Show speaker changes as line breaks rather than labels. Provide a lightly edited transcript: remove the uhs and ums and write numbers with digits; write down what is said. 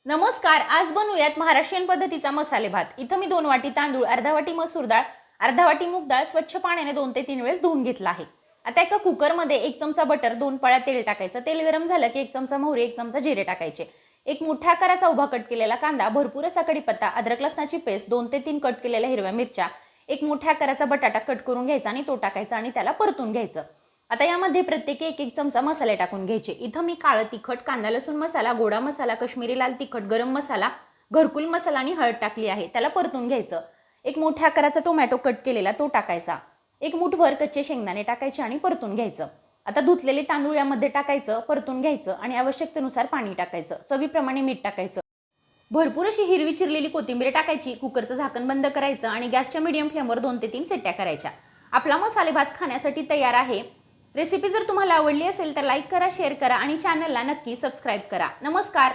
नमस्कार. आज बनवूयात महाराष्ट्रीयन पद्धतीचा मसाले भात. इथं मी 2 वाटी तांदूळ, अर्धा वाटी मसूर डाळ, अर्धा वाटी मूग डाळ स्वच्छ पाण्याने 2 ते 3 वेळेस धुवून घेतला आहे. आता एका कुकरमध्ये 1 चमचा बटर, 2 पळ्या तेल टाकायचं. तेल गरम झालं की 1 चमचा मोहरी, 1 चमचा जिरे टाकायचे. एक मोठ्या आकाराचा उभा कट केलेला कांदा, भरपूर असा कढीपत्ता, अद्रक लसणाची पेस्ट, 2 ते 3 कट केलेल्या हिरव्या मिरच्या, एक मोठ्या आकाराचा बटाटा कट करून घ्यायचा आणि तो टाकायचा आणि त्याला परतून घ्यायचं. आता यामध्ये प्रत्येकी 1-1 चमचा मसाले टाकून घ्यायचे. इथं मी काळं तिखट, कांदा लसूण मसाला, गोडा मसाला, काश्मीरी लाल तिखट, गरम मसाला, घरकुल मसाला आणि हळद टाकली आहे. त्याला परतून घ्यायचं. एक मोठ्या आकाराचा टोमॅटो कट केलेला तो टाकायचा. एक मुठभर कच्चे शेंगदाणे टाकायचे आणि परतून घ्यायचं. आता धुतलेले तांदूळ यामध्ये टाकायचं, परतून घ्यायचं आणि आवश्यकतेनुसार पाणी टाकायचं. चवीप्रमाणे मीठ टाकायचं. भरपूर अशी हिरवी चिरलेली कोथिंबीर टाकायची. कुकरचं झाकण बंद करायचं आणि गॅसच्या मीडियम फ्लेमवर 2 ते 3 शिट्ट्या करायच्या. आपला मसाले भात खाण्यासाठी तयार आहे. रेसिपी जर तुम्हाला आवडली असेल तर लाईक करा, शेअर करा आणि चॅनलला नक्की सबस्क्राईब करा. नमस्कार.